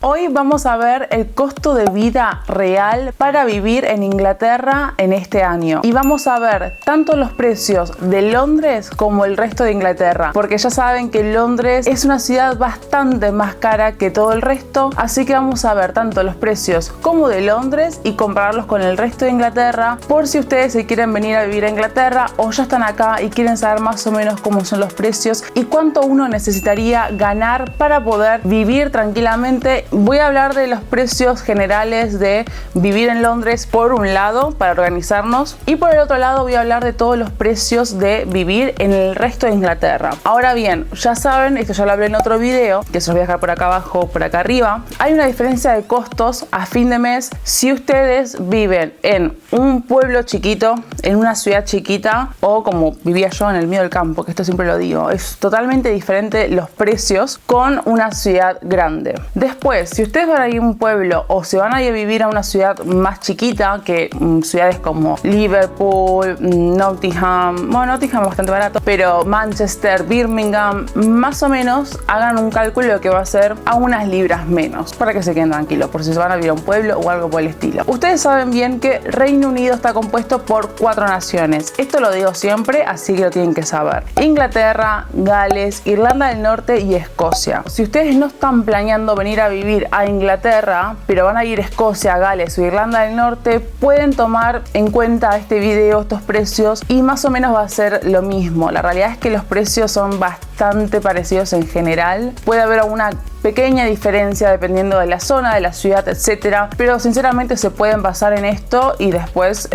Hoy vamos a ver el costo de vida real para vivir en Inglaterra en este año. Y vamos a ver tanto los precios de Londres como el resto de Inglaterra. Porque ya saben que Londres es una ciudad bastante más cara que todo el resto. Así que vamos a ver tanto los precios como de Londres y compararlos con el resto de Inglaterra. Por si ustedes se quieren venir a vivir a Inglaterra o ya están acá y quieren saber más o menos cómo son los precios y cuánto uno necesitaría ganar para poder vivir tranquilamente. Voy a hablar de los precios generales de vivir en Londres por un lado para organizarnos y por el otro lado voy a hablar de todos los precios de vivir en el resto de Inglaterra. Ahora bien, ya saben, esto ya lo hablé en otro video que se los voy a dejar por acá abajo, por acá arriba. Hay una diferencia de costos a fin de mes si ustedes viven en un pueblo chiquito, en una ciudad chiquita o como vivía yo en el medio del campo, que esto siempre lo digo, es totalmente diferente los precios con una ciudad grande. Después, si ustedes van a ir a un pueblo o se van a ir a vivir a una ciudad más chiquita, que ciudades como Liverpool, Nottingham, bueno, Nottingham es bastante barato, pero Manchester, Birmingham, más o menos hagan un cálculo que va a ser a unas libras menos, para que se queden tranquilos, por si se van a vivir a un pueblo o algo por el estilo. Ustedes saben bien que Reino Unido está compuesto por 4 naciones, esto lo digo siempre, así que lo tienen que saber: Inglaterra, Gales, Irlanda del Norte y Escocia. Si ustedes no están planeando venir a vivir a Inglaterra, pero van a ir a Escocia, Gales o Irlanda del Norte, pueden tomar en cuenta este video, estos precios, y más o menos va a ser lo mismo. La realidad es que los precios son bastante parecidos en general. Puede haber alguna pequeña diferencia dependiendo de la zona, de la ciudad, etcétera, pero sinceramente se pueden basar en esto y después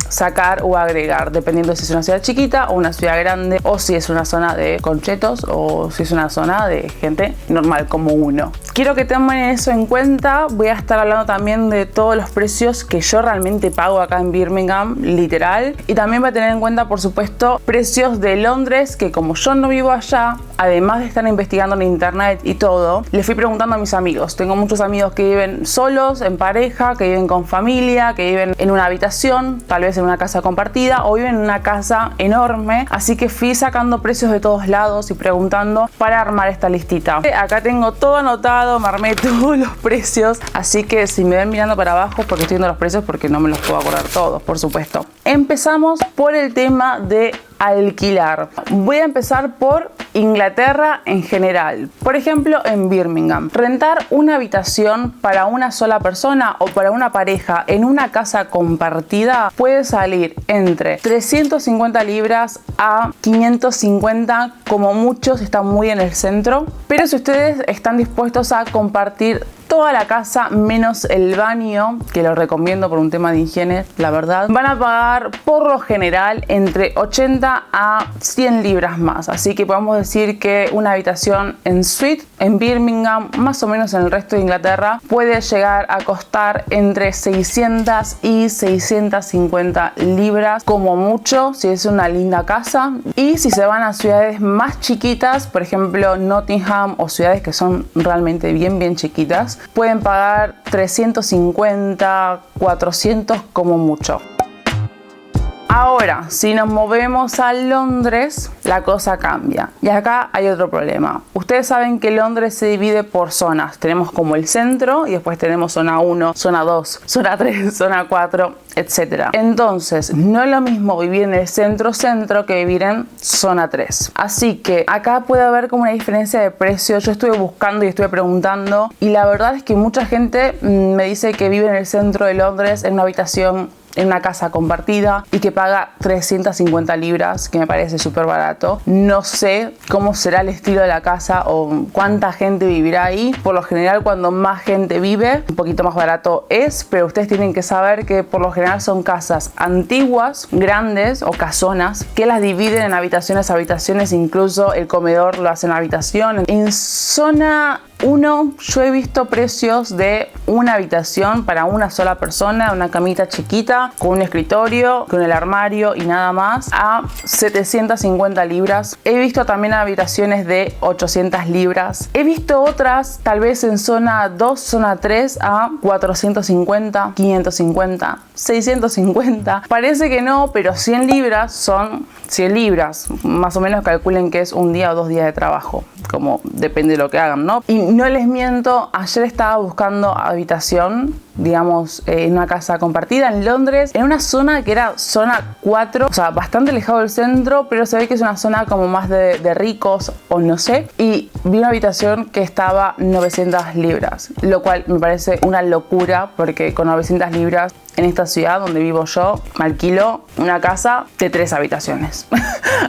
sacar o agregar dependiendo de si es una ciudad chiquita o una ciudad grande, o si es una zona de conchetos o si es una zona de gente normal como uno. Quiero que tomen eso en cuenta. Voy a estar hablando también de todos los precios que yo realmente pago acá en Birmingham, literal, y también voy a tener en cuenta, por supuesto, precios de Londres, que como yo no vivo allá, además de estar investigando en internet y todo, le fui preguntando a mis amigos. Tengo muchos amigos que viven solos, en pareja, que viven con familia, que viven en una habitación, tal vez en una casa compartida, o viven en una casa enorme. Así que fui sacando precios de todos lados y preguntando para armar esta listita. Acá tengo todo anotado, me armé todos los precios, así que si me ven mirando para abajo porque estoy viendo los precios, porque no me los puedo acordar todos, por supuesto. Empezamos por el tema de alquilar. Voy a empezar por Inglaterra en general. Por ejemplo, en Birmingham, rentar una habitación para una sola persona o para una pareja en una casa compartida puede salir entre 350 libras a 550 como mucho si está muy en el centro. Pero si ustedes están dispuestos a compartir toda la casa menos el baño, que lo recomiendo por un tema de higiene, la verdad, van a pagar por lo general entre 80 a 100 libras más. Así que podemos decir que una habitación en suite en Birmingham, más o menos en el resto de Inglaterra, puede llegar a costar entre 600 y 650 libras como mucho, si es una linda casa. Y si se van a ciudades más chiquitas, por ejemplo Nottingham, o ciudades que son realmente bien chiquitas, pueden pagar 350, 400 como mucho. Ahora, si nos movemos a Londres, la cosa cambia. Y acá hay otro problema. Ustedes saben que Londres se divide por zonas. Tenemos como el centro y después tenemos zona 1, zona 2, zona 3, zona 4, etc. Entonces, no es lo mismo vivir en el centro que vivir en zona 3. Así que acá puede haber como una diferencia de precio. Yo estuve buscando y estuve preguntando y la verdad es que mucha gente me dice que vive en el centro de Londres en una habitación, en una casa compartida, y que paga 350 libras, que me parece súper barato. No sé cómo será el estilo de la casa o cuánta gente vivirá ahí. Por lo general, cuando más gente vive, un poquito más barato es, pero ustedes tienen que saber que por lo general son casas antiguas, grandes o casonas, que las dividen en habitaciones, incluso el comedor lo hacen en habitación. En zona 1, yo he visto precios de una habitación para una sola persona, una camita chiquita, con un escritorio, con el armario y nada más, a 750 libras. He visto también habitaciones de 800 libras. He visto otras, tal vez en zona 2, zona 3, a 450, 550, 650. Parece que no, pero 100 libras son 100 libras. Más o menos calculen que es un día o 2 días de trabajo, como depende de lo que hagan, ¿no? Y no les miento, ayer estaba buscando habitación, digamos, en una casa compartida en Londres, en una zona que era zona 4, o sea, bastante alejado del centro, pero se ve que es una zona como más de ricos o no sé, y vi una habitación que estaba 900 libras, lo cual me parece una locura porque con 900 libras en esta ciudad donde vivo yo me alquilo una casa de 3 habitaciones.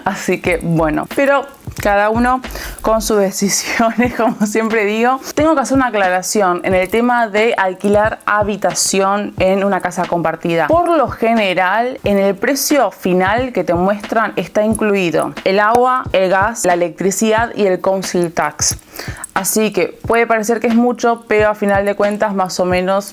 Así que bueno, pero cada uno con sus decisiones, como siempre digo. Tengo que hacer una aclaración en el tema de alquilar habitación en una casa compartida. Por lo general, en el precio final que te muestran está incluido el agua, el gas, la electricidad y el council tax. Así que puede parecer que es mucho, pero a final de cuentas más o menos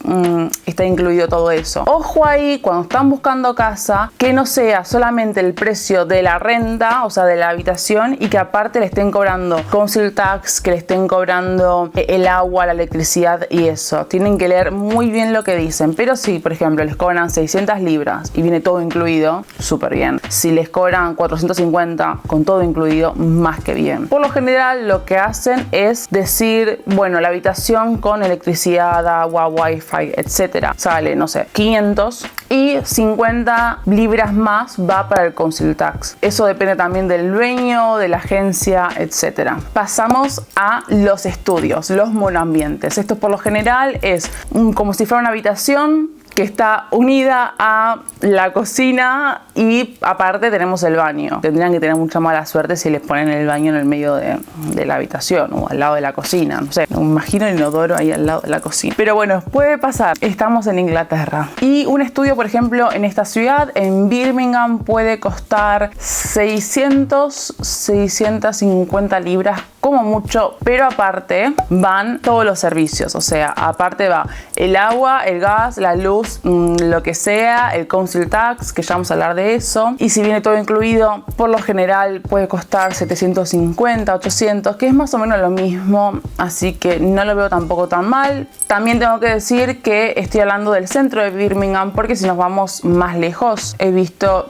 está incluido todo eso. Ojo ahí cuando están buscando casa, que no sea solamente el precio de la renta, o sea de la habitación, y que aparte le estén cobrando council tax, que le estén cobrando el agua, la electricidad y eso. Tienen que leer muy bien lo que dicen. Pero si, por ejemplo, les cobran 600 libras y viene todo incluido, súper bien. Si les cobran 450 con todo incluido, más que bien. Por lo general lo que hacen es decir, bueno, la habitación con electricidad, agua, wifi, etcétera, sale, no sé, 500 y 50 libras más va para el council tax. Eso depende también del dueño, de la agencia, etcétera. Pasamos a los estudios, los monoambientes. Esto por lo general es como si fuera una habitación que está unida a la cocina y aparte tenemos el baño. Tendrían que tener mucha mala suerte si les ponen el baño en el medio de la habitación o al lado de la cocina. No sé, me imagino el inodoro ahí al lado de la cocina. Pero bueno, puede pasar. Estamos en Inglaterra. Y un estudio, por ejemplo, en esta ciudad, en Birmingham, puede costar 650 libras como mucho, pero aparte van todos los servicios. O sea, aparte va el agua, el gas, la luz, lo que sea, el council tax, que ya vamos a hablar de eso. Y si viene todo incluido, por lo general puede costar 750, 800, que es más o menos lo mismo, así que no lo veo tampoco tan mal. También tengo que decir que estoy hablando del centro de Birmingham, porque si nos vamos más lejos, he visto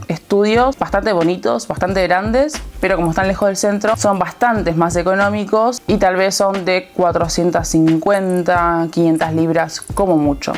estudios bastante bonitos, bastante grandes, pero como están lejos del centro, son bastante más económicos y tal vez son de 450, 500 libras como mucho.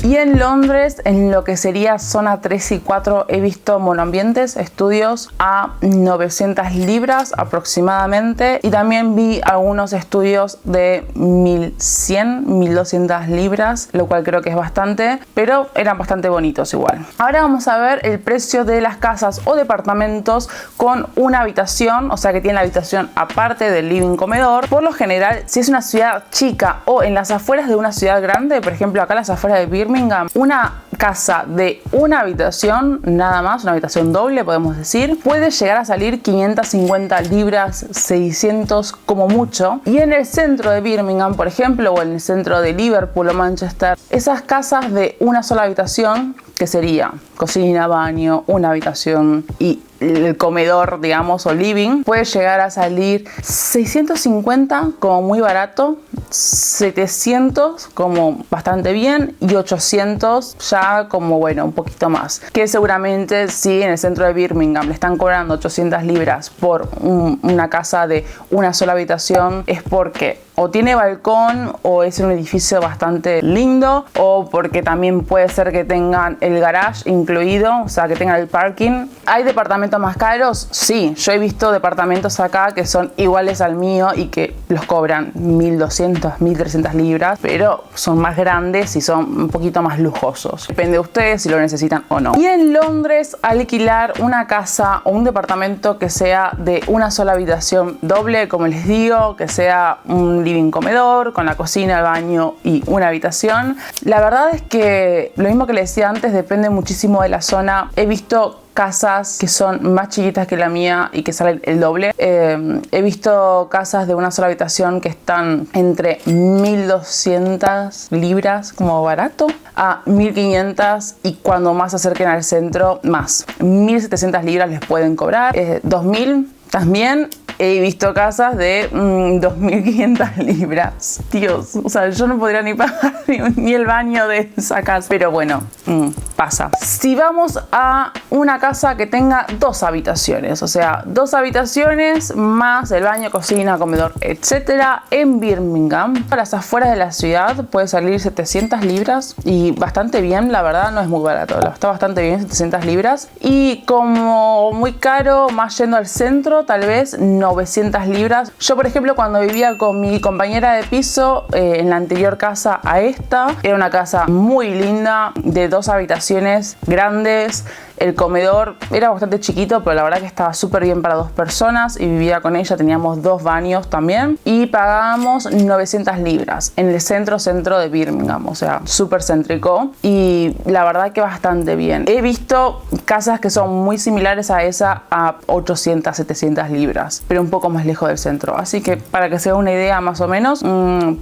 Y en Londres, en lo que sería zona 3 y 4, he visto monoambientes, estudios a 900 libras aproximadamente. Y también vi algunos estudios de 1100, 1200 libras, lo cual creo que es bastante, pero eran bastante bonitos igual. Ahora vamos a ver el precio de las casas o departamentos con una habitación, o sea que tiene la habitación aparte del living comedor. Por lo general, si es una ciudad chica o en las afueras de una ciudad grande, por ejemplo acá en las afueras de Birmingham, una casa de una habitación, nada más, una habitación doble podemos decir, puede llegar a salir 550 libras, 600 como mucho. Y en el centro de Birmingham, por ejemplo, o en el centro de Liverpool o Manchester, esas casas de una sola habitación, que sería cocina, baño, una habitación y el comedor, digamos, o living, puede llegar a salir 650 como muy barato, 700 como bastante bien y 800 ya como bueno, un poquito más. Que seguramente si en el centro de Birmingham le están cobrando 800 libras por una casa de una sola habitación, es porque o tiene balcón o es un edificio bastante lindo, o porque también puede ser que tengan el garage incluido, o sea que tengan el parking. ¿Hay departamentos más caros? Sí, yo he visto departamentos acá que son iguales al mío y que los cobran 1200, 1300 libras, pero son más grandes y son un poquito más lujosos. Depende de ustedes si lo necesitan o no. Y en Londres, alquilar una casa o un departamento que sea de una sola habitación doble, como les digo, que sea un living comedor con la cocina, el baño y una habitación. La verdad es que lo mismo que les decía antes, depende muchísimo de la zona. He visto casas que son más chiquitas que la mía y que salen el doble. He visto casas de una sola habitación que están entre 1200 libras como barato a 1500 y cuando más se acerquen al centro más. 1700 libras les pueden cobrar, 2000 también. He visto casas de 2.500 libras. Dios, o sea, yo no podría ni pagar ni el baño de esa casa. Pero bueno, pasa. Si vamos a una casa que tenga 2 habitaciones, o sea, 2 habitaciones más el baño, cocina, comedor, etcétera, en Birmingham, a las afueras de la ciudad, puede salir 700 libras y bastante bien, la verdad, no es muy barato, está bastante bien, 700 libras. Y como muy caro, más yendo al centro, tal vez 900 libras. Yo, por ejemplo, cuando vivía con mi compañera de piso en la anterior casa a esta, era una casa muy linda, de 2 habitaciones grandes. El comedor era bastante chiquito, pero la verdad que estaba súper bien para 2 personas y vivía con ella, teníamos 2 baños también y pagábamos 900 libras en el centro de Birmingham, o sea, súper céntrico y la verdad que bastante bien. He visto casas que son muy similares a esa a 800, 700 libras, pero un poco más lejos del centro, así que para que se haga una idea más o menos,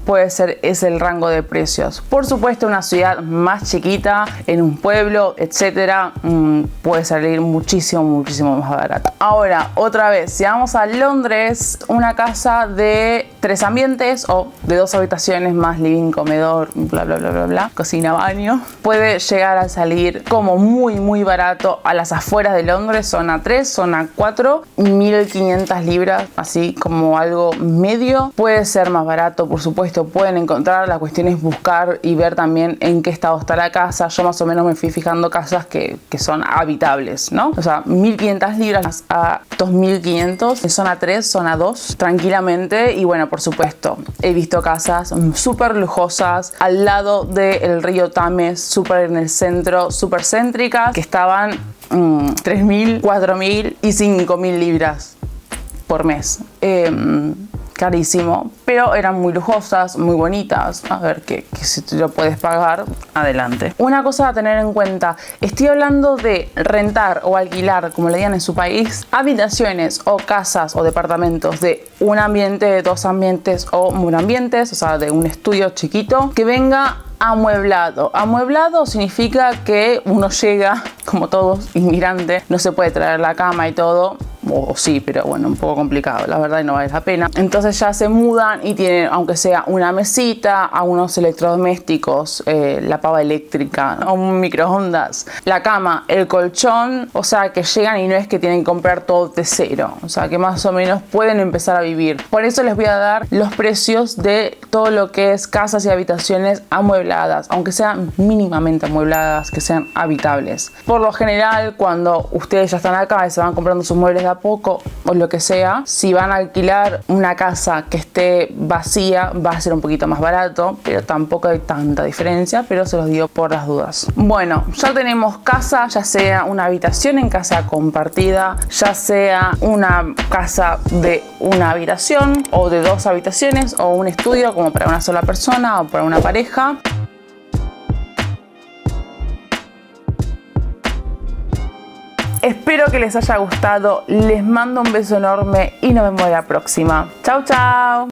puede ser ese el rango de precios. Por supuesto, una ciudad más chiquita, en un pueblo, etcétera, puede salir muchísimo más barato. Ahora, otra vez, si vamos a Londres, una casa de 3 ambientes o de 2 habitaciones más living, comedor, bla bla bla bla bla, cocina, baño, puede llegar a salir como muy barato a las afueras de Londres, zona 3, zona 4, 1500 libras, así como algo medio. Puede ser más barato, por supuesto, pueden encontrar, la cuestión es buscar y ver también en qué estado está la casa. Yo más o menos me fui fijando casas que son habitables, ¿no? O sea, 1500 libras a 2500 en zona 3, zona 2, tranquilamente. Y bueno, por supuesto, he visto casas súper lujosas al lado del río Tames, súper en el centro, súper céntricas, que estaban 3000, 4000 y 5000 libras por mes. Carísimo, pero eran muy lujosas, muy bonitas. A ver que si tú lo puedes pagar, adelante. Una cosa a tener en cuenta, estoy hablando de rentar o alquilar, como le digan en su país, habitaciones o casas o departamentos de un ambiente, de 2 ambientes o monoambientes, o sea, de un estudio chiquito que venga amueblado. Amueblado significa que uno llega, como todos inmigrantes, no se puede traer la cama y todo, o sí, pero bueno, un poco complicado, la verdad, y no vale la pena. Entonces ya se mudan y tienen, aunque sea una mesita, a unos electrodomésticos, la pava eléctrica, un microondas, la cama, el colchón, o sea que llegan y no es que tienen que comprar todo de cero, o sea que más o menos pueden empezar a vivir. Por eso les voy a dar los precios de todo lo que es casas y habitaciones amuebladas, aunque sean mínimamente amuebladas, que sean habitables. Por lo general, cuando ustedes ya están acá y se van comprando sus muebles de a poco o lo que sea, si van a alquilar una casa que esté vacía, va a ser un poquito más barato, pero tampoco hay tanta diferencia, pero se los digo por las dudas. Bueno, ya tenemos casa, ya sea una habitación en casa compartida, ya sea una casa de una habitación o de 2 habitaciones o un estudio como para una sola persona o para una pareja. Espero que les haya gustado, les mando un beso enorme y nos vemos la próxima. Chau, chau.